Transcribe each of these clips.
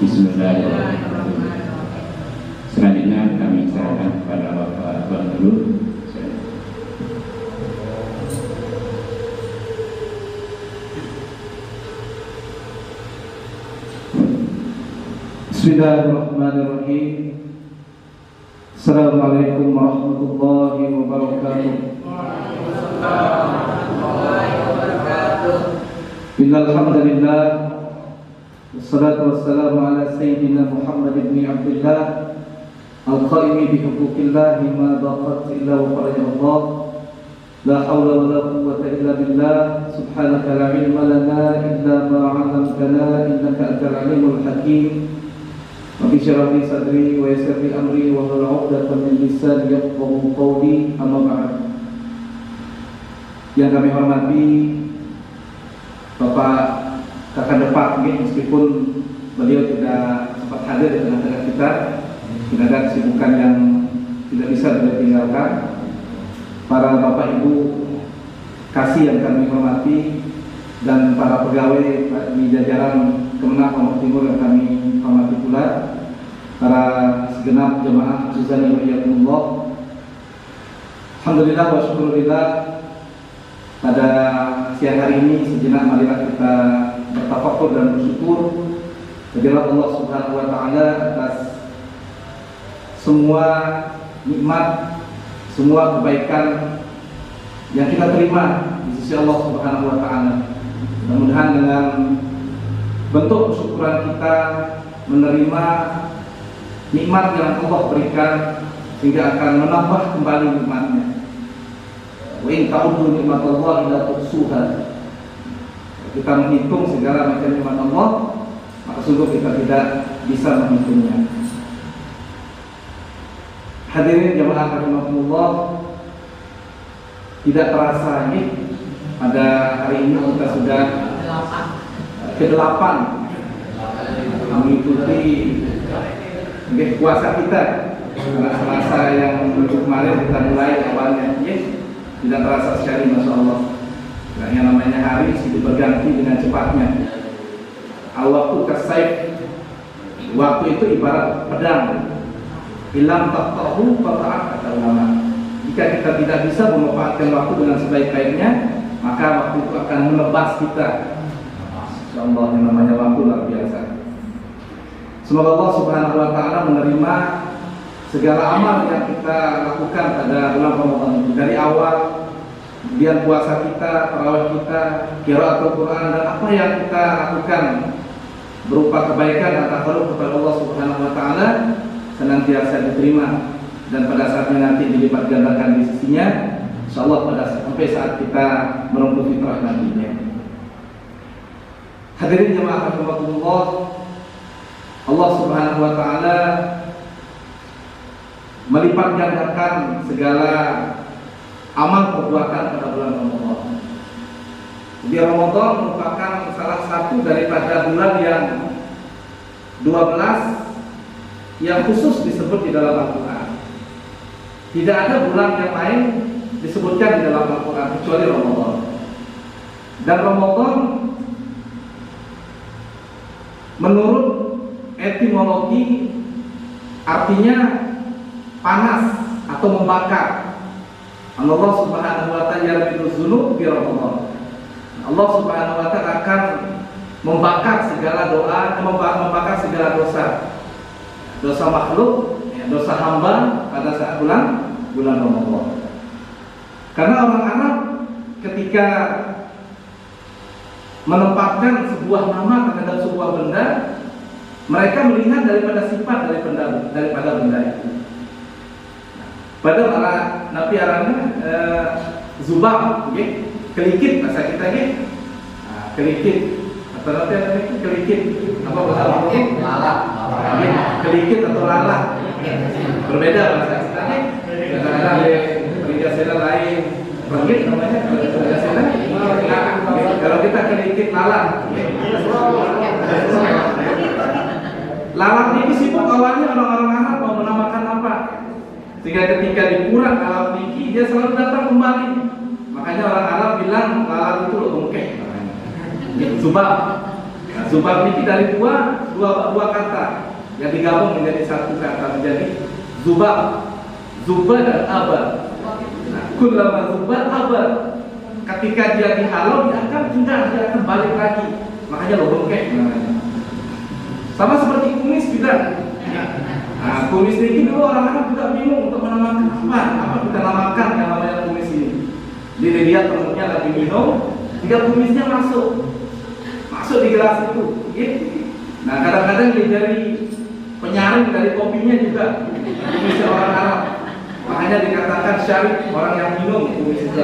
Bismillahirrahmanirrahim. Selanjutnya kami serahkan kepada Bapak Tuan Guru. Bismillahirrahmanirrahim. Assalamualaikum warahmatullahi wabarakatuh. Innal hamdalillah wassalatu wassalamu ala sayyidina Muhammad ibn Abdullah al-qaimi bi huquqillah ma daqat illa wa farajah. La hawla wa la quwwata illa billah. Subhanaka la ilma lana illa ma 'allamtana innaka antal alimul hakim. Rabbi shrah li sadri wa yassir li amri wa hlul 'uqdatam min lisani yafqahu qawli. Amma ba'd. Yang kami hormati Bapak Kakak Depak, meskipun beliau tidak sempat hadir di tengah-tengah kita, tidak ada kesibukan yang tidak bisa beliau tinggalkan. Para Bapak Ibu kasih yang kami hormati dan para pegawai di jajaran Kemenang Lombok Timur yang kami hormati pula, para segenap jemaah azani wa iyyakumullah. Alhamdulillah wa syukurillah, pada siang hari ini sejenak marilah kita bertafakur dan bersyukur kepada Allah Subhanahu wa taala atas semua nikmat, semua kebaikan yang kita terima di sisi Allah Subhanahu wa taala. Mudah-mudahan dengan bentuk kesyukuran kita menerima nikmat yang Allah berikan sehingga akan menambah kembali nikmatnya. Wa in ta'uddu nikmatallahi la tuhsuha. Kita menghitung segala macam nikmat Allah, maka sungguh kita tidak bisa menghitungnya. Hadirin jamaah rahimakumullah, tidak terasa ini pada hari ini kita sudah ke-8 mengikuti puasa kita. Karena Selasa yang minggu kemarin kita mulai awalnya, tidak terasa sekali, masya Allah. Yang namanya hari itu berganti dengan cepatnya. Al-waktu kasaif, waktu itu ibarat pedang. Ilam taqtahu qata'at, kata ulama. Jika kita tidak bisa memanfaatkan waktu dengan sebaik-baiknya, maka waktu itu akan menebas kita. Insyaallah, yang namanya waktu luar biasa. Semoga Allah Subhanahu wa taala menerima segala amal yang kita lakukan pada bulan Ramadan ini, dari awal, kemudian puasa kita, tarawih kita, qiraatul Quran, dan apa yang kita lakukan berupa kebaikan dan takarrub kepada Allah Subhanahu wa taala senantiasa diterima, dan pada saatnya nanti dilipat gandakan di sisinya, insyaallah sampai saat kita menempuh fitrah nantinya. Hadirin jemaah rahimakumullah, Allah Subhanahu wa taala melipat gandakan segala amal perbuatan pada bulan Ramadan. Di Ramadan merupakan salah satu daripada bulan yang 12 yang khusus disebut di dalam Al-Quran. Tidak ada bulan yang lain disebutkan di dalam Al-Quran kecuali Ramadan. Dan Ramadan menurut etimologi artinya panas atau membakar. Allah Subhanahu wa taala yarbidu dzunub bi Ramadan. Allah Subhanahu wa taala akan membakar segala doa, membakar segala dosa. Dosa makhluk, dosa hamba pada saat bulan Ramadan. Karena orang Arab ketika menempatkan sebuah nama terhadap sebuah benda, mereka melihat daripada sifat daripada benda itu. Pada para Nabi Arabnya Zubab, kelikit bahasa kita kelikit. Atau Nabi Arabnya itu kelikit. Apa bahasa Arabnya? Lalat. Kelikit atau lalat. Berbeda bahasa kita. Kadang-kadang ada perhiasan lain. Bangkit namanya perhiasan. Kalau kita kelikit lalat. Lalat ini sibuk awalnya orang-orang Arab mau menamakan apa, sehingga ketika dikurang alat niki dia selalu datang kembali. Makanya orang Arab bilang lalat itu bongkeh, Zubab. Nah, zubab ini dari dua kata yang digabung menjadi satu kata menjadi zubab. Zubab dan abar. Nah, kullama zubab abar. Ketika dia dihalau, dia akan pindah, dia akan balik lagi. Makanya lo bengkek namanya. Sama seperti kumis juga. Nah, kumis ini dulu orang-orang juga bingung untuk menamakan apa kita namakan yang namanya kumis ini. Dia lihat temennya lagi minum, jika kumisnya masuk di gelas itu. Nah, kadang-kadang dia dari penyaring dari kopinya juga kumisnya orang Arab. Makanya dikatakan syarif, orang yang minum kumis itu.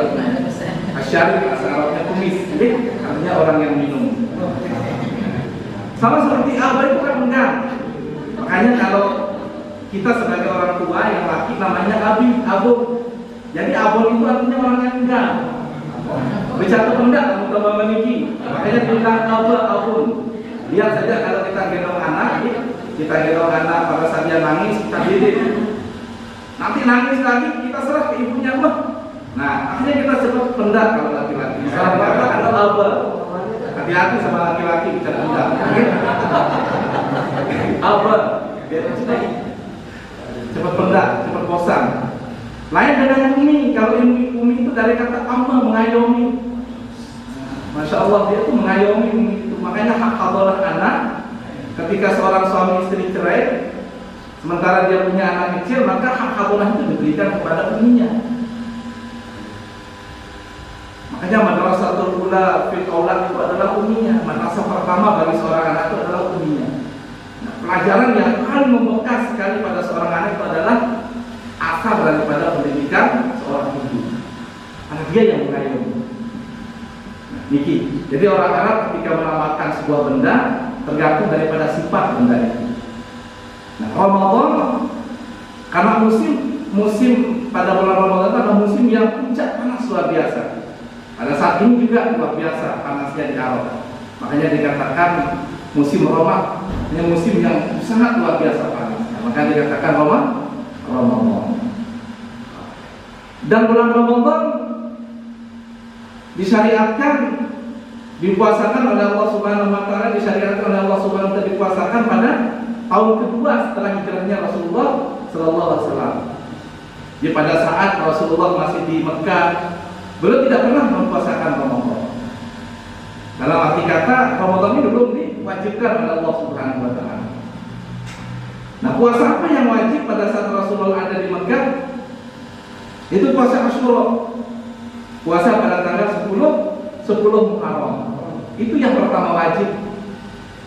Syarif bahasa Arabnya kumis, artinya orang yang minum. Sama seperti abah itu kan enggak. Makanya kalau kita sebagai orang tua yang laki namanya abi, abun. Jadi abun itu artinya orang yang enggak. Bercatu enggak teman-teman memiliki. Makanya dibilang abun. Lihat saja kalau kita gendong anak pada saat dia nangis kita didik. Nanti nangis lagi kita serah ke ibunya mah. Nah, akhirnya kita sebut pendak kalau laki-laki. Salah kata ada abah. Hati-hati sama laki-laki bicara pendak. Abah, biar cepat pendak, cepat bosan. Lain dengan yang ini. Kalau umi itu dari kata amma, mengayomi. Masya Allah, dia itu mengayomi umi itu. Makanya hak hadolah anak. Ketika seorang suami istri cerai, sementara dia punya anak kecil, maka hak hadolah itu diberikan kepada uminya. Makanya madrasatul ula fil aulad itu adalah uminya. Madrasah pertama bagi seorang anak itu adalah uminya. Nah, pelajaran yang paling membekas sekali pada seorang anak itu adalah asal daripada pendidikan seorang ibu. Karena dia yang mengayomi. Nah, Niki. Jadi orang Arab ketika menamakan sebuah benda tergantung daripada sifat benda itu. Nah, Ramadan karena musim pada bulan Ramadan itu adalah musim yang puncak panas luar biasa. Pada saat ini juga luar biasa panasnya di Arab. Makanya dikatakan musim Ramadan, ini musim yang sangat luar biasa panas. Maka dikatakan Ramadan. Dan bulan Ramadan disyariatkan, dipuasakan oleh Allah Subhanahu wa taala, disyariatkan oleh Allah Subhanahu wa taala dipuasakan pada tahun kedua setelah hijrahnya Rasulullah sallallahu alaihi wasallam. Jadi pada saat Rasulullah masih di Mekah, beliau tidak pernah mempuasakan Ramadan. Dalam arti kata, Ramadan ini belum diwajibkan oleh Allah Subhanahu wa taala. Nah, puasa apa yang wajib pada saat Rasulullah ada di Mekah? Itu puasa Asyura. Puasa pada tanggal 10 Muharram. Itu yang pertama wajib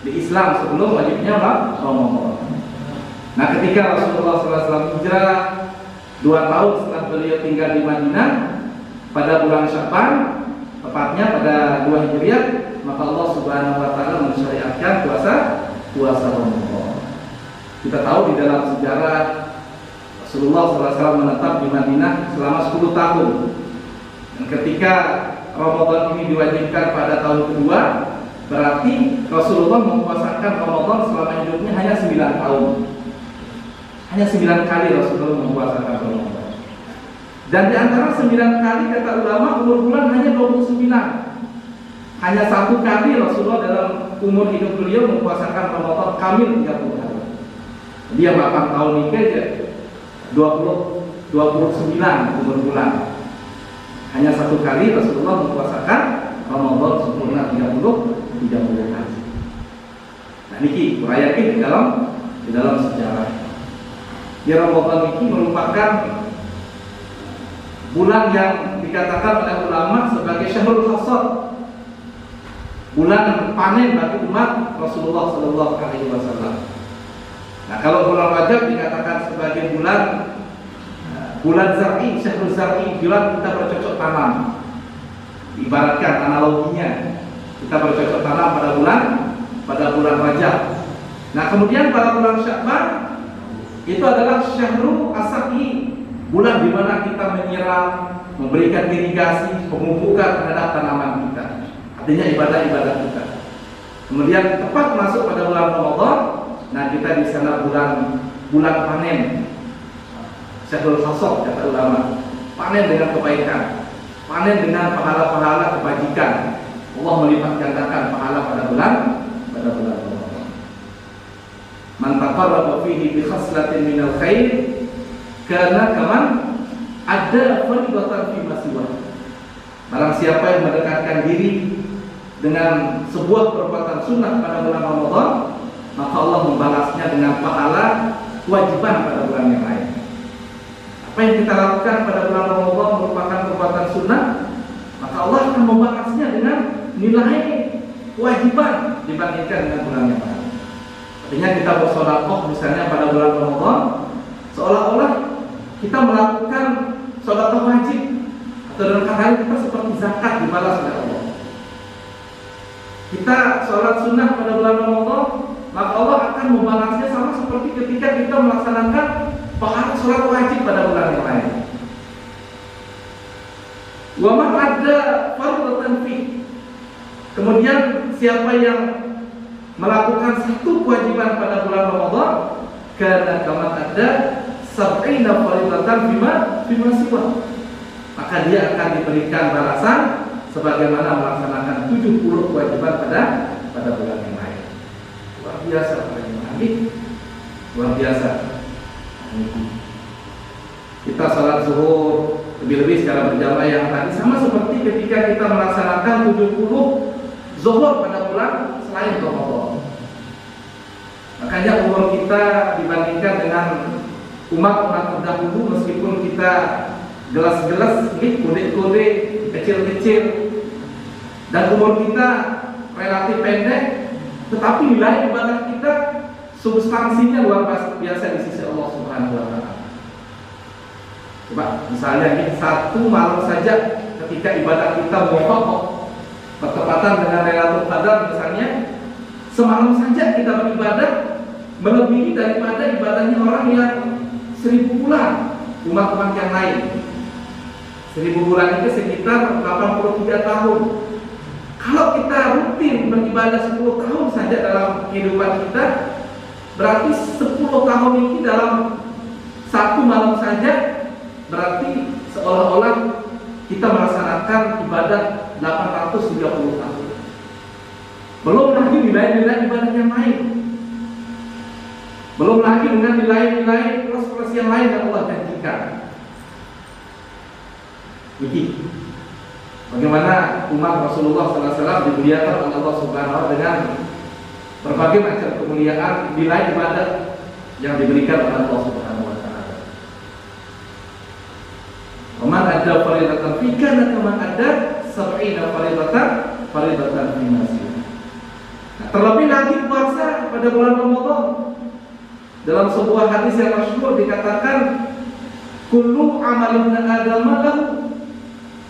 di Islam sebelum wajibnya Ramadan. Nah, ketika Rasulullah SAW hijrah 2 tahun setelah beliau tinggal di Madinah, pada bulan Sya'ban, tepatnya pada 2 Hijriah, maka Allah Subhanahu wa taala mensyariatkan puasa Ramadan. Kita tahu di dalam sejarah Rasulullah SAW menetap di Madinah selama 10 tahun. Dan ketika Ramadan ini diwajibkan pada tahun kedua, berarti Rasulullah mempuasakan Ramadan selama hidupnya hanya 9 tahun. Hanya 9 kali Rasulullah mempuasakan Ramadan. Dan di antara 9 kali kata ulama umur bulan hanya 29. Hanya 1 kali Rasulullah dalam umur hidup beliau mempuasakan Ramadan kamil 30 hari. Dia 8 tahun nikah aja 29 umur bulan. Hanya 1 kali Rasulullah mempuasakan Ramadan sempurna 30 hari. Nah niki merayakan di dalam sejarah. Di Ramadan ini merupakan bulan yang dikatakan oleh ulama sebagai syahrul hasad, bulan panen bagi umat Rasulullah Sallallahu Alaihi Wasallam. Nah, kalau bulan Rajab dikatakan sebagai bulan zar'i, syahrul zar'i, bulan kita bercocok tanam. Ibaratkan analoginya, kita bercocok tanam pada bulan Rajab. Nah, kemudian pada bulan Sya'ban itu adalah syahrul asaqi, bulan di mana kita menyiram, memberikan irigasi, pemupukan terhadap tanaman kita. Artinya ibadah-ibadah kita. Kemudian tepat masuk pada bulan Ramadan, nah kita di sana bulan panen. Syahrul hasad kata ulama. Panen dengan kebaikan, panen dengan pahala-pahala kebajikan. Allah melipat gandakan pahala pada bulan taqarraba fihi bi khaslatin minal khair kana kaman ada fardatan fi masiwa. Barang siapa yang mendekatkan diri dengan sebuah perbuatan sunnah pada bulan Ramadan, maka Allah membalasnya dengan pahala kewajiban pada bulan yang lain. Apa yang kita lakukan pada bulan Ramadan merupakan perbuatan sunnah, maka Allah akan membalasnya dengan nilai kewajiban dibandingkan dengan bulan yang lain. Artinya kita bersedekah misalnya pada bulan Ramadan, seolah-olah kita melakukan sedekah wajib, atau dalam kata lain kita seperti zakat dibalas oleh Allah. Kita sholat sunnah pada bulan Ramadan, maka Allah akan membalasnya sama seperti ketika kita melaksanakan pahala sholat wajib pada bulan yang lain. Wa man ada fardatan fi. Kemudian siapa yang melakukan satu kewajiban pada bulan Ramadan, karena kama ada sab'ina fardatan bima siwa, maka dia akan diberikan balasan sebagaimana melaksanakan 70 kewajiban pada bulan yang lain. Luar biasa para jemaah, luar biasa. Kita salat zuhur lebih-lebih secara berjamaah yang tadi sama seperti ketika kita melaksanakan 70 zuhur pada bulan selain Ramadan. Makanya umur kita dibandingkan dengan umat-umat terdahulu, meskipun kita gelas-gelas, kode-kode kecil-kecil, dan umur kita relatif pendek, tetapi nilai ibadah kita substansinya luar biasa di sisi Allah Subhanahu wa Ta'ala. Coba misalnya ini satu malam saja ketika ibadah kita muwafaqah bertepatan dengan Lailatul Qadar misalnya, semalam saja kita beribadah melebihi daripada ibadahnya orang yang 1000 bulan umat-umat yang lain. 1000 bulan itu sekitar 83 tahun. Kalau kita rutin beribadah 10 tahun saja dalam kehidupan kita, berarti 10 tahun ini dalam satu malam saja, berarti seolah-olah kita melaksanakan ibadah 830 tahun. Belum lagi nilai-nilai ibadah yang lain, belum lagi dengan nilai-nilai plus-plus yang lain yang Allah janjikan. Ini bagaimana umat Rasulullah SAW dimuliakan oleh Allah Subhanahu wa Ta'ala dengan berbagai macam kemuliaan nilai ibadah yang diberikan oleh Allah Subhanahu wa Ta'ala. Man ada faridatan fi kana kama ada sab'ina faridatan fi masjid. Terlebih lagi puasa pada bulan Ramadan. Dalam sebuah hadis yang masyhur dikatakan kullu amalin adam lahu,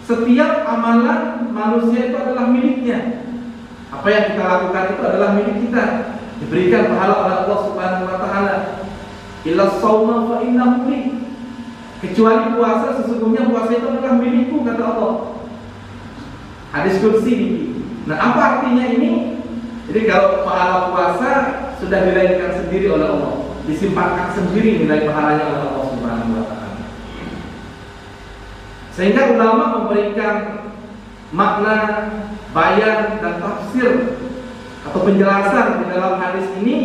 setiap amalan manusia itu adalah miliknya. Apa yang kita lakukan itu adalah milik kita, diberikan pahala oleh Allah Subhanahu wa Ta'ala. Illa shauma fa innahu li, kecuali puasa, sesungguhnya puasa itu adalah milikku, kata Allah. Hadis qudsi ini. Nah, apa artinya ini? Jadi kalau pahala puasa sudah diraihkan sendiri oleh Allah, disimpankan sendiri nilai pahalanya oleh Allah Subhanahu wa Ta'ala. Sehingga ulama memberikan makna, bayan dan tafsir atau penjelasan di dalam hadis ini,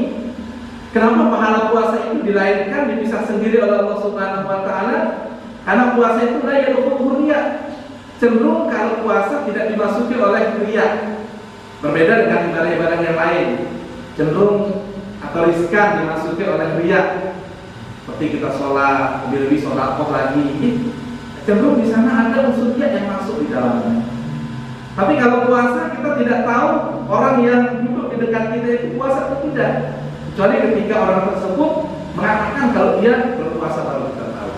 kenapa pahala puasa itu dilahirkan, dipisah sendiri oleh Allah Subhanahu wa Ta'ala. Karena puasa itu la yadkhuluhu riya, cenderung kalau puasa tidak dimasuki oleh riya. Berbeda dengan ibadah-ibadah yang lain, cenderung atau riskan dimasuki oleh riya. Seperti kita sholat, lebih-lebih sholat lagi, cenderung di sana ada unsur riya yang masuk di dalamnya. Tapi kalau puasa kita tidak tahu orang yang duduk di dekat kita itu puasa atau tidak, kecuali ketika orang tersebut mengatakan kalau dia berpuasa, baru kita tahu.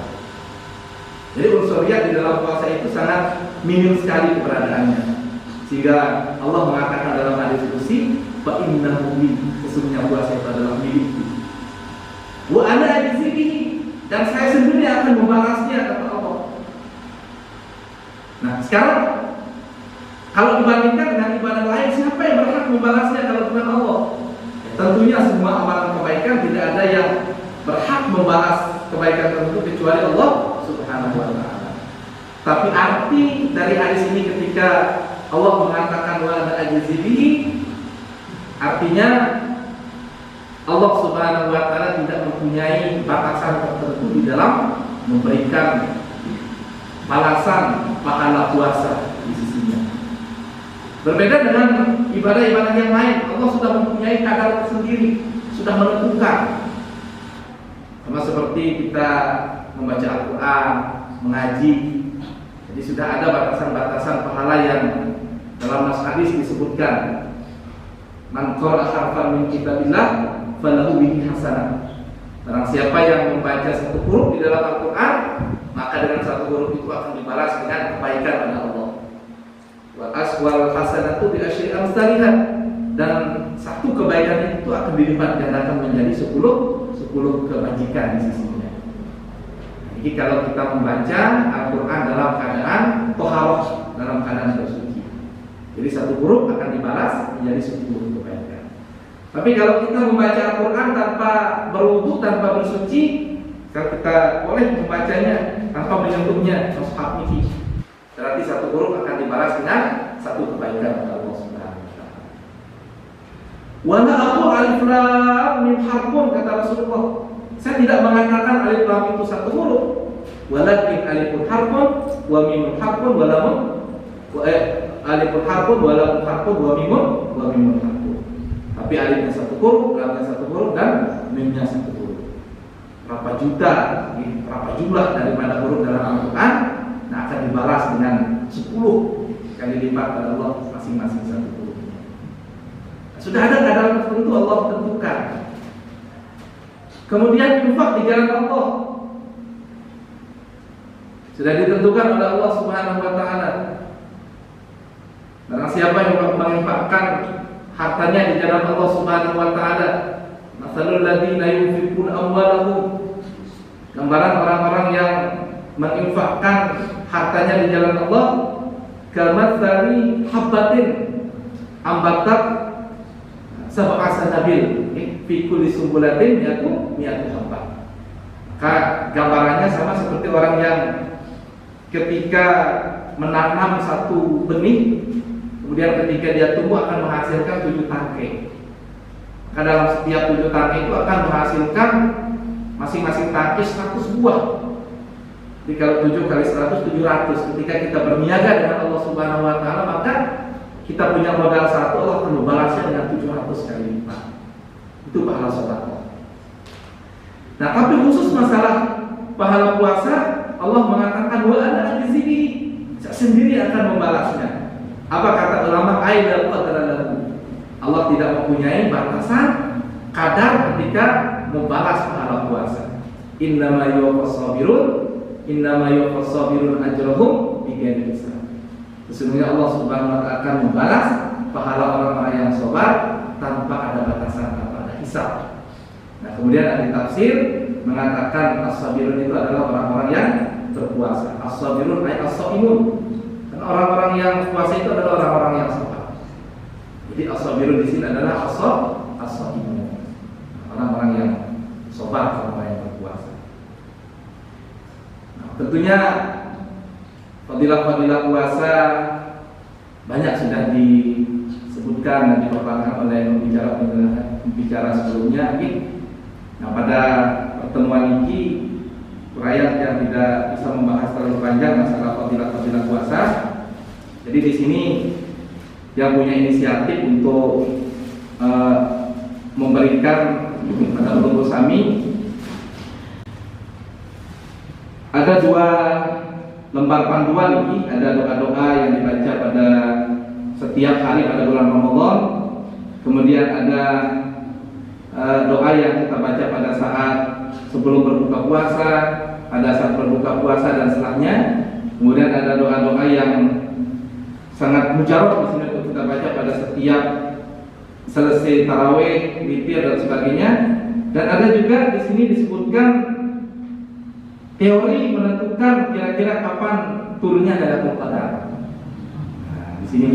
Jadi unsur riya di dalam puasa itu sangat minim sekali keberadaannya. Sehingga Allah mengatakan dalam hadis qudsi, fa innahu li, sesungguhnya puasa itu adalah milikku. Wa ana ajzi bihi, dan saya sendiri akan membalasnya, kata Allah. Nah, sekarang kalau dibandingkan dengan ibadah lain, siapa yang berhak membalasnya kalau bukan Allah? Ya, tentunya semua amalan kebaikan tidak ada yang berhak membalas kebaikan tersebut kecuali Allah Subhanahu wa Ta'ala. Tapi arti dari hadis ini ketika Allah mengatakan wa ana ajzi bihi, artinya Allah Subhanahu wa Ta'ala mempunyai batasan tertentu di dalam memberikan balasan pahala puasa di sisinya. Berbeda dengan ibadah-ibadah yang lain, Allah sudah mempunyai kadar tersendiri, sudah menentukan. Sama seperti kita membaca Al-Quran, mengaji, jadi sudah ada batasan-batasan pahala yang dalam nas hadis disebutkan. Man qara'a harfan min kitabillah falahu bihi hasanah. Barang siapa yang membaca satu huruf di dalam Al-Quran, maka dengan satu huruf itu akan dibalas dengan kebaikan pada Allah. Wal hasanatu bi asyri amsalihah, dan satu kebaikan itu akan dilipat gandakan menjadi 10 kebajikan di sisinya. Jadi kalau kita membaca Al-Quran dalam keadaan toharoh, dalam keadaan bersuci, jadi satu huruf akan dibalas menjadi 10 kebaikan. Tapi kalau kita membaca Al-Quran tanpa berwudu, tanpa bersuci, kalau kita boleh membacanya tanpa menyentuhnya mushaf ini, berarti satu huruf akan dibalas dengan satu kebaikan pada Allah Subhanahu wa taala. Wala aku alif lam mim harfun, kata Rasulullah. Saya tidak mengatakan alif lam itu satu huruf, walakin alifun harfun wa mimun harfun wa lamun alifun harfun wa lamun harfun wa mimun harfun. Tapi alifnya satu huruf, lamnya satu huruf, dan mimnya satu huruf. Berapa juta, berapa jumlah daripada huruf dalam Al-Quran, nah akan dibalas dengan 10 kali lipat pada Allah masing-masing satu hurufnya. Sudah ada kadar tertentu Allah tentukan. Kemudian infak di jalan Allah sudah ditentukan oleh Allah Subhanahu wa taala. Barang siapa yang menginfakkan hartanya di jalan Allah Subhanahu wa taala, masalul ladzina yunfiquna amwalahum, gambaran orang-orang yang menginfakkan hartanya di jalan Allah, kamatsali habbatin ambatat sab'a sanabil fi kulli sumbulatin mi'atu habbat. Maka gambarannya sama seperti orang yang ketika menanam satu benih, kemudian ketika dia tumbuh akan menghasilkan 7 tangkai. Maka dalam setiap 7 tangkai itu akan menghasilkan masing-masing tangkai 100 buah. Jadi kalau 7 kali 100, 700. Ketika kita berniaga dengan Allah Subhanahu wa taala, maka kita punya modal 1, Allah akan membalasnya dengan 700 kali lipat. Itu pahala sedekah. Nah, tapi khusus masalah pahala puasa, Allah mengatakan wa ana ajzihi, saya sendiri akan membalasnya. Apa kata ulama? Aidal qadaralahu. Allah tidak mempunyai batasan kadar ketika membalas pahala puasa. Innama yuwaffas sabirun ajrahum bighairi hisab. Sesungguhnya Allah Subhanahu wa taala akan membalas pahala orang-orang yang sabar tanpa ada batasan, tanpa ada hisab. Nah, kemudian ahli tafsir mengatakan as-sabirun itu adalah orang-orang yang berpuasa. As-sabirun ay as-shaimun. Dan orang-orang yang puasa itu adalah orang-orang yang sabar. Jadi as-sabirun di sini adalah as-shaimun. Orang-orang yang sabar, orang-orang yang berpuasa. Nah, tentunya fadilah-fadilah puasa banyak sudah disebutkan dan dipaparkan oleh pembicara sebelumnya. Nah, pada pertemuan ini Rakyat yang tidak bisa membahas terlalu panjang masalah fadilah-fadilah puasa. Jadi di sini yang punya inisiatif untuk memberikan pada Ulul Sami ada 2 lembar panduan ini, ada doa-doa yang dibaca pada setiap hari pada bulan Ramadan. Kemudian ada doa yang kita baca pada saat sebelum berbuka puasa, pada saat berbuka puasa dan setelahnya. Kemudian ada doa-doa yang sangat mujarab di sini untuk kita baca pada setiap selesai tarawih, witir dan sebagainya. Dan ada juga di sini disebutkan teori menentukan kira-kira kapan turunnya Lailatul Qadar. Nah, di sini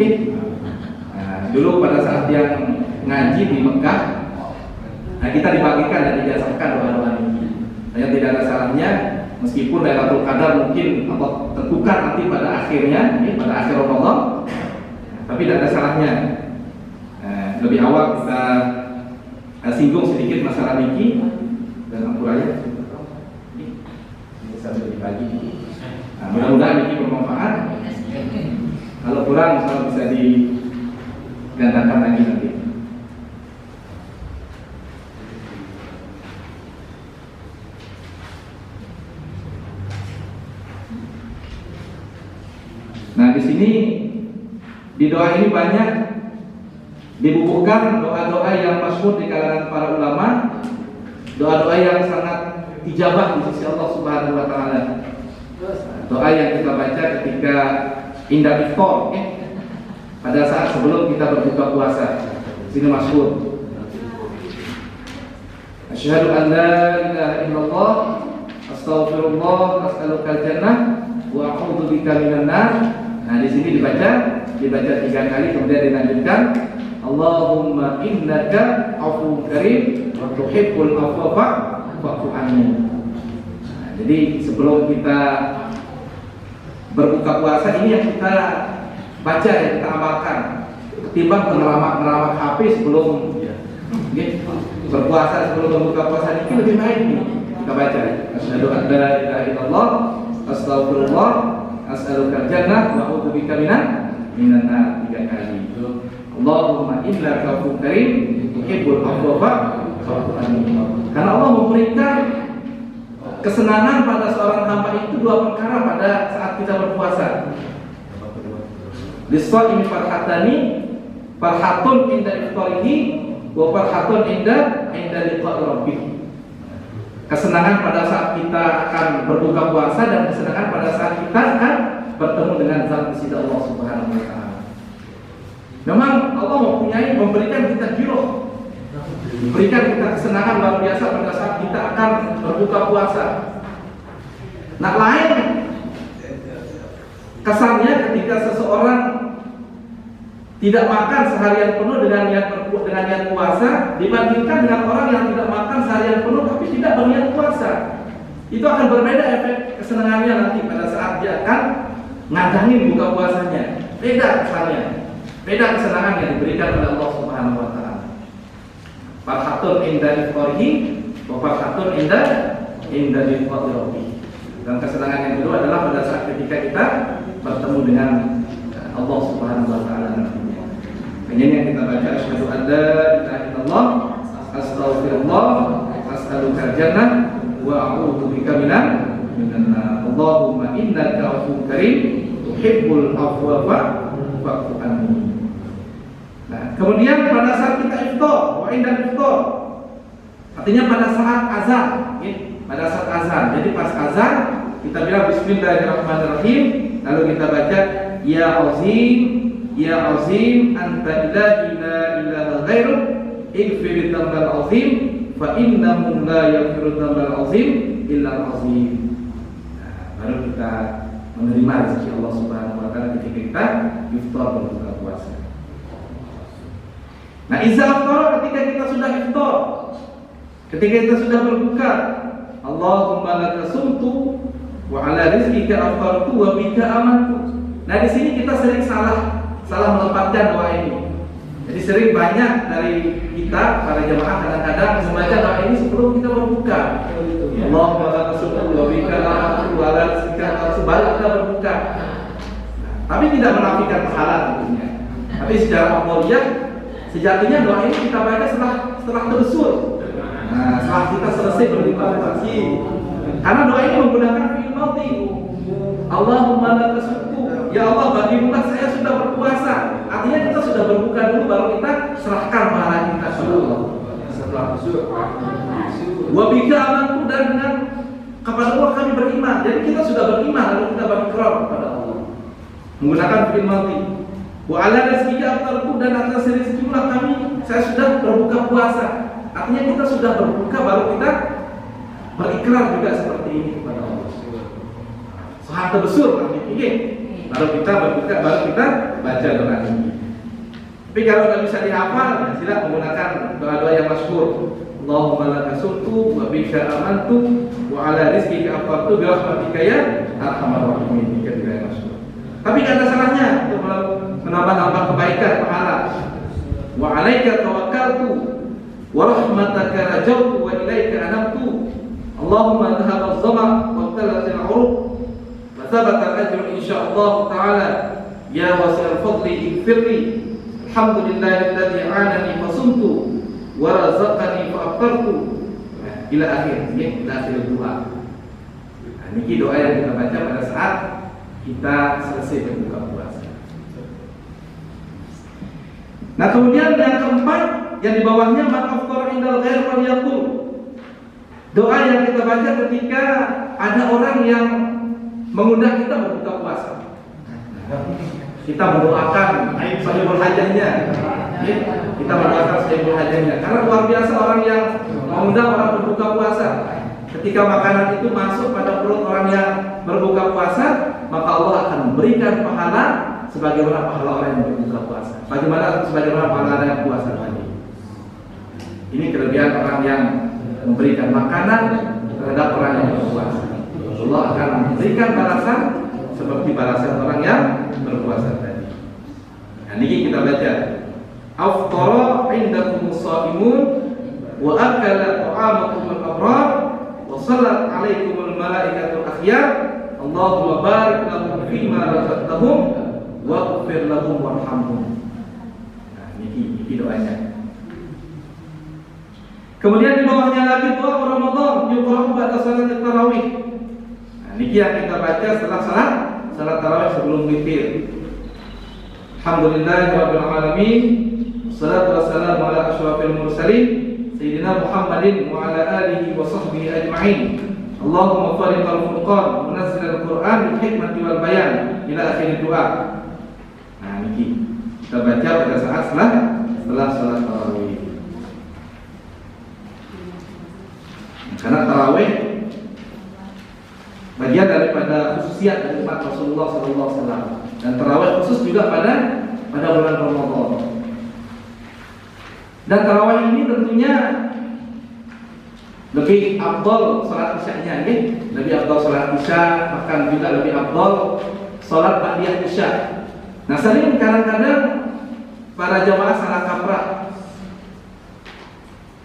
dulu pada saat yang ngaji di Mekah, nah kita dibagikan dan dijasahkan doa-doa ini. Hanya tidak ada salahnya, meskipun Lailatul Qadar mungkin Allah tentukan nanti pada akhirnya, pada akhir Ramadan, tapi tidak ada salahnya. Lebih awal kita singgung sedikit masalah niki. dan ampuranya ini sambil dibagi. Nah, mudah-mudahan ini bermanfaat. Kalau kurang, misalnya bisa digandakan lagi nanti. Nah, di sini di doa ini banyak dibubuhkan doa-doa yang masyhur di kalangan para ulama, doa-doa yang sangat dijabah di sisi Allah Subhanahu wa taala. Doa yang kita baca ketika indah iftar, pada saat sebelum kita berbuka puasa. Sini masyhur. Asyhadu an la ilaha illallah, astaghfirullah, as'alukal jannah, wa a'udzu bika minan nar. Nah, di sini dibaca 3 kali, kemudian dilanjutkan Allahumma innaka afuwwun karim wa tuhibbul afwa fa'fu anni. Nah, jadi sebelum kita berbuka puasa ini yang kita baca, yang kita amalkan, ketimbang ngeramak HP sebelum berpuasa, sebelum berbuka puasa ini lebih baik nih kita baca asyhadu an la ilaha illallah, astaghfirullah, as'alukal jannah, wa a'udzu bika minan nar 3 kali. Allahumma innaka afuwwun karim tuhibbul afwa fa'fu anni. Karena Allah memberikan kesenangan pada seorang hamba itu 2 perkara pada saat kita berpuasa. Lis-shaimi farhatani, farhatun inda iftarihi wa farhatun inda liqa'i rabbih. Kesenangan pada saat kita akan berbuka puasa dan kesenangan pada saat kita akan bertemu dengan zat di sisi Allah Subhanahu wa taala. Memang Allah memberikan kita giroh, memberikan kita kesenangan luar biasa pada saat kita akan berbuka puasa. Nah, lain kesannya ketika seseorang tidak makan seharian penuh dengan niat puasa dibandingkan dengan orang yang tidak makan seharian penuh tapi tidak berniat puasa. Itu akan berbeda efek kesenangannya nanti pada saat dia akan ngadangin buka puasanya. Beda kesannya, beda kesenangan yang diberikan oleh Allah Subhanahu wa taala. Farhatun inda iftarihi wa farhatun inda liqa'i rabbih. Dan kesenangan yang kedua adalah pada saat ketika kita bertemu dengan Allah Subhanahu wa taala nantinya. Ini yang kita baca asyhadu an la ilaha illallah, astaghfirullah, as'alukal jannah, wa a'udzu bika minan nar. Allahumma innaka afuwwun karim tuhibbul afwa fa'fu anni. Nah, kemudian pada saat kita iftar, wa inda iftar, artinya pada saat azan, pada saat azan. Jadi pas azan kita bilang bismillahirrahmanirrahim, lalu kita baca ya azim anta la ilaha ghairuk ighfir dzambal azim fa innahu la yaghfiru dzambal azim illa azim. Nah, baru kita menerima rezeki Allah Subhanahu wa taala ketika kita iftar berbuka puasa. Nah, iza aftar, ketika kita sudah iftar, ketika kita sudah berbuka, Allahumma laka sumtu wa ala rizqika aftartu wa bika amantu. Nah, di sini kita sering salah menempatkan doa ini. Jadi sering banyak dari kita para jemaah kadang-kadang membaca doa ini sebelum kita berbuka. Allahumma laka sumtu wa bika amantu wa ala rizqika sebelum kita berbuka. Tapi tidak menafikan pahala tentunya. Tapi secara amaliyah sejatinya doa ini kita baca setelah terbesur. Nah, setelah kita selesai berbuka puasa. Karena doa ini menggunakan fi'il madhi. Allahumma laka sumtu, ya Allah bagimulah saya sudah berpuasa. Artinya kita sudah berbuka dulu baru kita serahkan pahala kita setelah bersyukur. Wa bika amantu, dan dengan kepada Allah kami beriman. Jadi kita sudah beriman lalu kita berikrar kepada Allah menggunakan fi'il madhi. Wa ala rizqika aftartu, dan atas rezekimulah saya sudah berbuka puasa. Artinya kita sudah berbuka baru kita berikrar juga seperti ini kepada Allah. Saat terbesur nanti baru kita berbuka, baru kita baca doa ini. Tapi kalau tidak bisa dihafal, sila menggunakan doa-doa yang masyhur. Allahumma laka sumtu wa bika amantu wa ala rizqika aftartu bi rahmatika ya arhamar rahimin. Tiga yang masyhur. Tapi tidak ada salahnya untuk menambah-nambah kebaikan pahala. Wa alaika tawakkaltu wa rahmataka rajautu wa ilaika anabtu. Allahumma dhahaba az-zama wa talat al-'uruq wa thabata al-ajru insyaallah ta'ala ya wasi'al fadli ighfirli alhamdulillahilladzi 'anani fasumtu wa razaqani fa aftartu ila akhir. Ila akhir doa. Nah, ini doa yang kita baca pada saat kita selesai berbuka puasa. Nah, kemudian yang keempat yang di bawahnya man afṭara indal ghair falyaqul. Doa yang kita baca ketika ada orang yang mengundang kita berbuka puasa. Kita mendoakan sahibul hajahnya. Kita mendoakan sahibul hajahnya. Karena luar biasa orang yang mengundang orang berbuka puasa. Ketika makanan itu masuk pada perut orang yang berbuka puasa, maka Allah akan memberikan pahala sebagaimana pahala orang yang berbuka puasa. Sebagaimana pahala orang yang puasa tadi. Ini kelebihan orang yang memberikan makanan terhadap orang yang berpuasa. Allah akan memberikan balasan seperti balasan orang yang berpuasa tadi. Nah, ini kita baca. Afṭara 'indakumus shā'imun wa akala ta'amakumul abrar wa shallat 'alaikumul malaikatul akhyar. Allahumma barik lahum fīmā razaqtahum wa ighfir lahum warhamhum. Nah, ini doanya. Kemudian di bawahnya lagi doa Ramadan yuqra'u ba'da salat tarawih. Nah, ini yang kita baca setelah salat tarawih sebelum witir. Alhamdulillahirabbil alamin. Wassalatu wassalamu ala asyrafil mursalin sayyidina Muhammadin wa ala alihi wa sahbihi ajma'in. Allahumma fariqal furqan munazzilal Qur'an bil hikmati wal bayan ila akhir doa. Nah, ini kita baca pada saat setelah salat tarawih. Karena tarawih bagian daripada khususiyat dari umat Rasulullah SAW, dan tarawih khusus juga pada bulan Ramadan. Dan tarawih ini tentunya lebih afdal salat isya'nya, lebih afdal salat isya, bahkan juga lebih afdal salat ba'diyah isya. Nah, sering kadang-kadang para jamaah salah kaprah.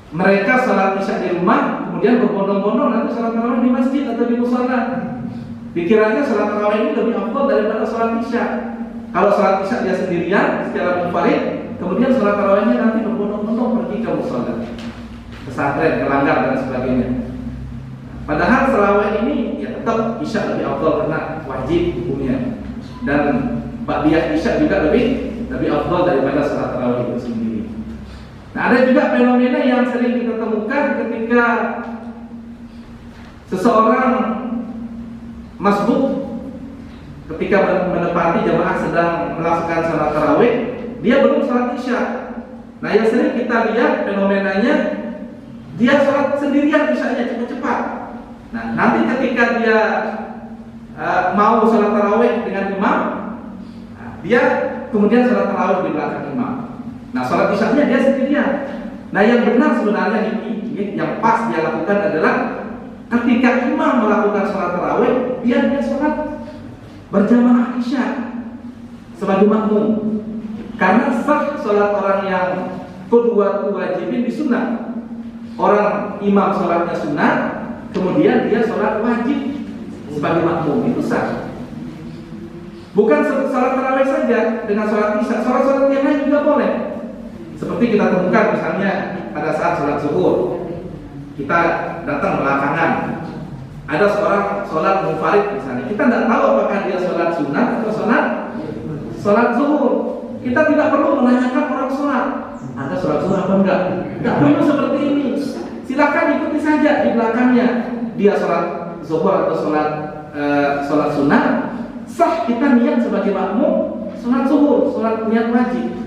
Mereka salat isya di rumah, kemudian berbondong-bondong nanti salat tarawih di masjid atau di musala. Pikirannya salat tarawih ini lebih afdal daripada salat isya. Kalau salat isya dia sendirian secara munfarid, kemudian salat tarawihnya nanti berbondong-bondong pergi ke musala, pesantren, ke langgar dan sebagainya. Padahal tarawih ini ya tetap isya lebih afdal karena wajib hukumnya, dan ba'diyah isya juga lebih afdal daripada salat tarawih itu sendiri. Nah, ada juga fenomena yang sering kita temukan ketika seseorang masbuk, ketika menepati jamaah sedang melaksanakan salat tarawih, dia belum salat isya. Nah, yang sering kita lihat fenomenanya, dia salat sendirian isyanya cepat-cepat. Nah, nanti ketika dia mau salat tarawih dengan imam, dia kemudian salat tarawih di belakang imam. Nah, salat isya'nya dia sendirian. Nah, yang benar sebenarnya ini, yang pas dia lakukan adalah ketika imam melakukan salat tarawih, dia salat berjamaah isya sebagai makmum. Karena sah salat orang yang qudwatun wajibin di sunnah. Orang imam salatnya sunnah, kemudian dia salat wajib sebagai makmum, itu sah. Bukan salat tarawih saja dengan salat isya, salat yang lain juga boleh. Seperti kita temukan misalnya pada saat sholat zuhur, kita datang belakangan, ada seorang sholat munfarid misalnya, kita tidak tahu apakah dia sholat sunnah atau sholat zuhur. Kita tidak perlu menanyakan orang sholat, Anda sholat zuhur apa enggak? Tidak perlu seperti ini. Silakan ikuti saja di belakangnya. Dia sholat zuhur atau sholat sunnah, sah kita niat sebagai makmum sholat zuhur, sholat niat wajib.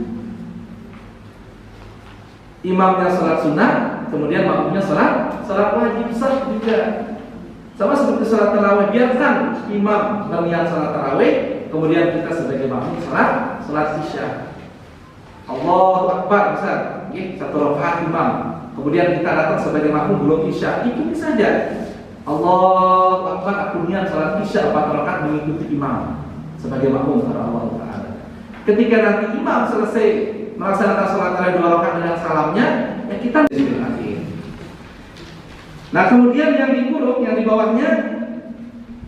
Imamnya sholat sunnah, kemudian makmumnya sholat wajib, sah juga. Sama seperti sholat tarawih, biarkan imam berniat sholat tarawih, kemudian kita sebagai makmum sholat isya. Allahu Akbar, misal, satu rakaat imam, kemudian kita datang sebagai makmum belum isya, ikuti saja. Allahu Akbar, aku niat sholat isya 4 rakaat mengikuti imam sebagai makmum kepada Allah Taala. Ketika nanti imam selesai melaksanakan sholat tarawih 2 rakaat dengan salamnya, ya kita di akhir. Nah kemudian yang dikurung, yang di bawahnya,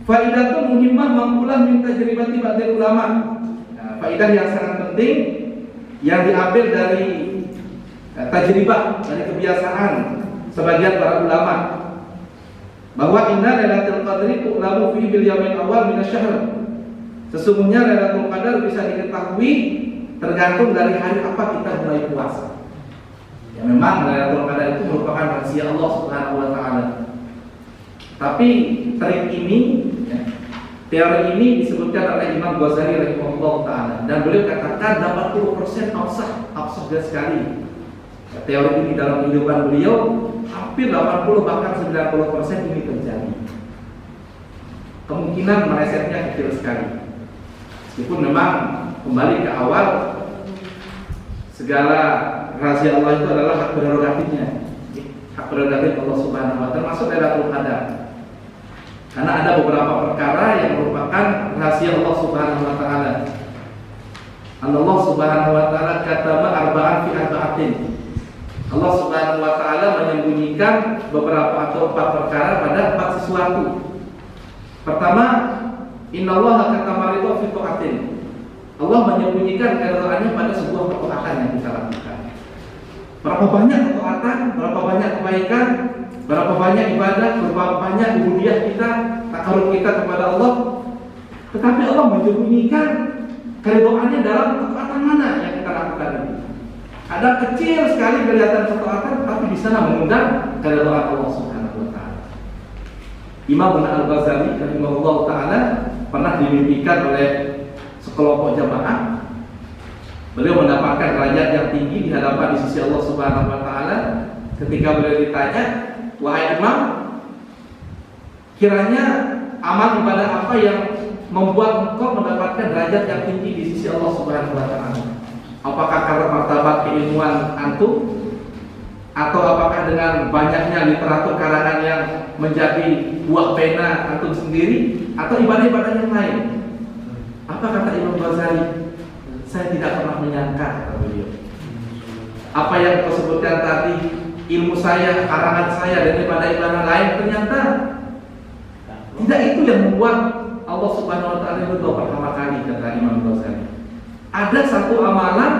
faidatun muhimmah mangkulah min tajribati ba'dil ulama. Nah, faidah yang sangat penting yang diambil dari tajribah, dari kebiasaan sebagian para ulama, bahwa inna lailatul qadri tu'lamu fi bil yaumil awal minasyahr. Sesungguhnya Lailatul Qadar bisa diketahui tergantung dari hari apa kita mulai puasa. Ya memang Lailatul Qadar itu merupakan rahasia Allah Subhanahu wa taala. Tapi trik ini, ya, teori ini disebutkan oleh Imam Ghazali rahimahullah taala, dan beliau katakan 80% absah sekali. Ya, teori ini dalam kehidupan beliau hampir 80 bahkan 90% ini terjadi. Kemungkinan melesetnya kecil sekali. Meskipun memang kembali ke awal, segala rahasia Allah itu adalah hak prerogatifnya, hak prerogatif Allah Subhanahu wa taala, termasuk Lailatul Qadar. Karena ada beberapa perkara yang merupakan rahasia Allah Subhanahu wa taala. Allah Subhanahu wa taala katama arba'an fi arba'atin. Allah Subhanahu wa taala menyembunyikan beberapa atau 4 perkara pada 4 sesuatu. Pertama, innallaha katama ridha fi ta'atin. Allah menyembunyikan keridhaannya pada sebuah ketaatan yang kita lakukan. Berapa banyak ketaatan, berapa banyak kebaikan, berapa banyak ibadah, berapa banyak ubudiyah kita, takarub kita kepada Allah, tetapi Allah menyembunyikan keridhaannya dalam ketaatan mana yang kita lakukan ini. Ada kecil sekali kelihatan ketaatan, tapi di sana mengundang keridhaan Allah Subhanahu wa taala. Imam Al-Ghazali rahimahullah taala pernah dimimpikan oleh sekelompok jamaah. Beliau mendapatkan derajat yang tinggi di hadapan di sisi Allah Subhanahu wa taala. Ketika beliau ditanya, "Wahai Imam, kiranya amal ibadah apa yang membuat engkau mendapatkan derajat yang tinggi di sisi Allah Subhanahu wa taala? Apakah karena martabat keilmuan antum, atau apakah dengan banyaknya literatur karangan yang menjadi buah pena antum sendiri, atau ibadah-ibadah yang lain?" Apa kata Imam Ghazali? "Saya tidak pernah menyangka," kata beliau, "apa yang kau sebutkan tadi, ilmu saya, karangan saya, dan ibadah-ibadah lain, ternyata tidak itu yang membuat Allah Subhanahu wa taala ridha pertama kali," kata Imam Ghazali. "Ada satu amalan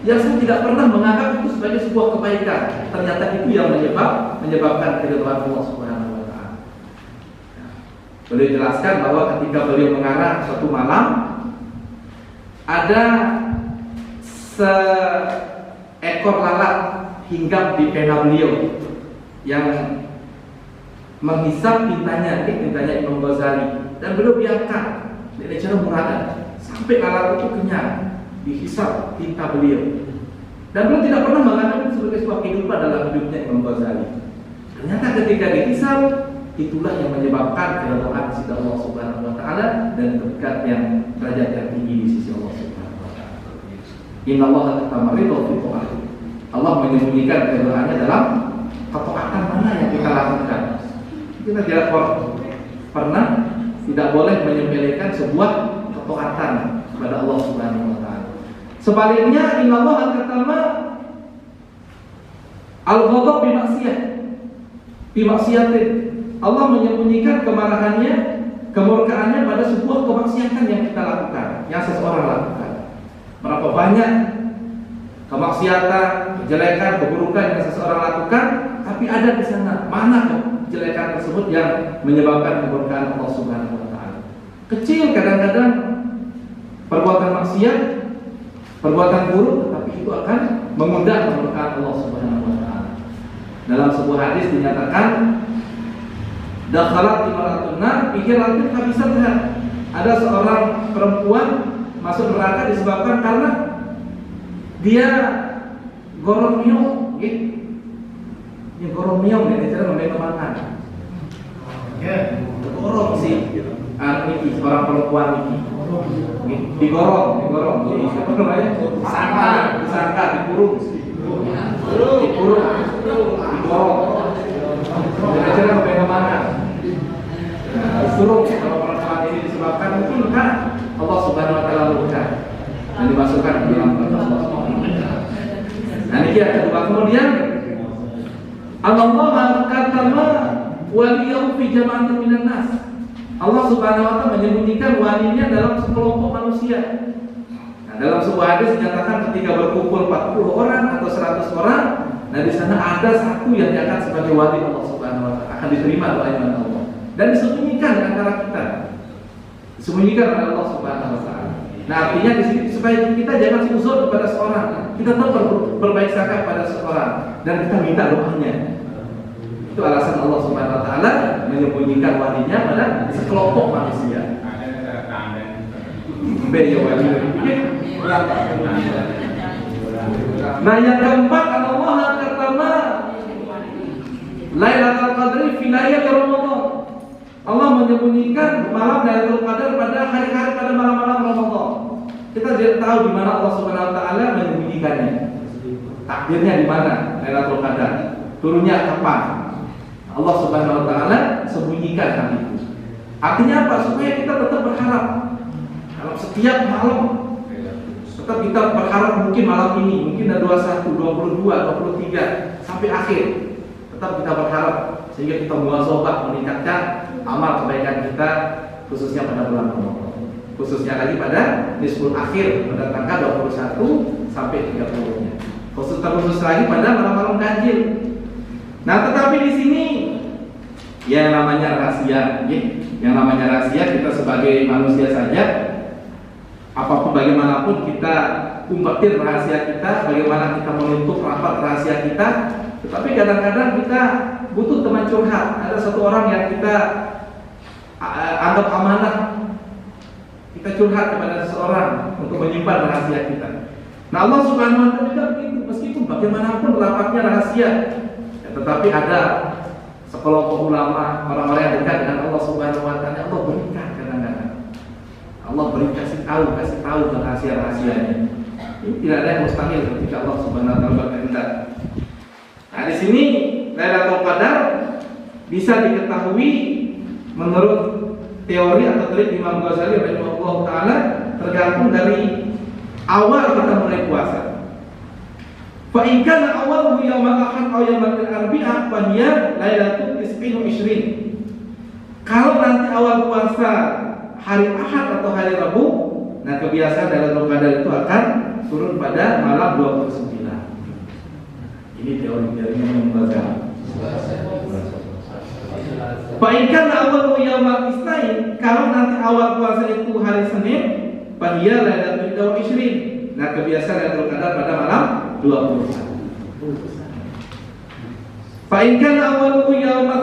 yang saya tidak pernah menganggap itu sebagai sebuah kebaikan, ternyata itu yang menyebabkan keridhaan Allah Subhanahu wa taala." Beliau jelaskan bahwa ketika beliau mengarang suatu malam, ada seekor lalat hinggap di pena beliau yang menghisap tintanya Imam Ghazali, dan beliau biarkan dengan cara muradah sampai lalat itu kenyang dihisap tinta beliau, dan beliau tidak pernah menganggap itu sebagai sebuah kehidupan dalam hidupnya Imam Ghazali. Ternyata ketika dihisap, itulah yang menyebabkan keridhaan sisi Allah Subhanahu wa taala dan dekat yang derajat yang tinggi di sisi Allah Subhanahu wa taala. Innallaha katama ridha fi ta'ati. Allah menyembunyikan keridhaannya dalam ketaatan mana yang kita lakukan. Kita tidak pernah tidak boleh menyepelekan sebuah ketaatan kepada Allah Subhanahu wa taala. Sebaliknya, innallaha katama al-ghadab bi maksiatin. Allah menyembunyikan kemarahannya, kemurkaannya pada sebuah kemaksiatan yang kita lakukan, yang seseorang lakukan. Berapa banyak kemaksiatan, kejelekan, keburukan yang seseorang lakukan, tapi ada di sana mana kejelekan tersebut yang menyebabkan kemurkaan Allah Subhanahu wa taala. Kecil kadang-kadang perbuatan maksiat, perbuatan buruk, tetapi itu akan mengundang kemurkaan Allah Subhanahu wa taala. Dalam sebuah hadis dinyatakan, dakhalat imra'atun nar pikiratin habisatha. Ada seorang perempuan masuk neraka disebabkan karena dia goromio, gitu. Ini goromio ini cara membeli makan. Ya, gorong sih. Ini seorang perempuan ini. Digorong. Jadi apa namanya? Disangka, dikurung. Digorong. Jadi cara membeli makan. Suruh kalau perempuan ini disebabkan mungkin kan Allah Subhanahu wa taala murka dan dimasukkan ke dalam Allah Subhanahu wa taala. Nah, ini yang kedua. Kemudian Allah Allah katama waliyahu fi jama'atin minan nas. Allah Subhanahu wa taala menyembunyikan walinya dalam sekelompok manusia. Nah, dalam sebuah hadis dinyatakan ketika berkumpul 40 orang atau 100 orang, nah di sana ada satu yang diangkat sebagai wali Allah Subhanahu wa taala, akan diterima doanya oleh Allah dan disembunyikan di antara kita. Disembunyikan oleh Allah Subhanahu wa taala. Nah, artinya di sini supaya kita jangan suzon kepada seorang, kita tetap berbaik sangka kepada seorang dan kita minta doanya. Itu alasan Allah Subhanahu wa taala menyembunyikan walinya pada sekelompok manusia. Nah, yang keempat, Allah katama Lailatul Qadri fi layalir Ramadan. Allah menyembunyikan malam Lailatul Qadar pada hari-hari pada malam-malam Ramadan. Kita tidak tahu di mana Allah Subhanahu wa taala menyembunyikannya. Takdirnya di mana Lailatul Qadar? Turunnya kapan? Allah Subhanahu wa taala sembunyikan hal itu. Artinya apa? Supaya kita tetap berharap. Kalau setiap malam tetap kita berharap mungkin malam ini, mungkin ada 21, 22, 23 sampai akhir. Tetap kita berharap sehingga kita muhasabah meningkatkan amal kebaikan kita khususnya pada bulan Ramadan. Khususnya lagi pada nisful akhir pada tanggal 21 sampai 30-nya. Khusus lagi pada malam-malam ganjil. Nah, tetapi di sini yang namanya rahasia, yang namanya rahasia kita sebagai manusia saja, apapun bagaimanapun kita umpetin rahasia kita, bagaimana kita menutup rapat rahasia kita, tetapi kadang-kadang kita butuh teman curhat. Ada satu orang yang kita anggap amanah, kita curhat kepada seseorang untuk menyimpan rahasia kita. Nah, Allah Subhanahu wa taala juga begitu, meskipun bagaimanapun rapatnya rahasia, tetapi ada sekelompok ulama, orang-orang yang dekat dengan Allah Subhanahu wa taala, Allah berikan kadang-kadang. Allah beri kasih tahu rahasia-rahasianya. Ini tidak ada yang mustahil ketika Allah Subhanahu wa taala berkehendak. Nah, di sini Lailatul Qadar bisa diketahui menurut teori atau trik Imam Ghazali rahimahullah taala tergantung dari awal kita mulai puasa. Fa in kana awwaluhu yaumal ahad aw yaumal arbi'ah fa hiya lailatul 29. Kalau nanti awal puasa hari Ahad atau hari Rabu, nah kebiasaan Lailatul Qadar itu akan turun pada malam 29. Ini teori-teorinya membaca. Fa in kana awwaluhu yaumal isnain, kalau nanti awal puasa itu hari Senin, fa hiya lailatul 20. Nah kebiasaan Lailatul Qadar pada malam 21. Fa in kana awwaluhu yaumal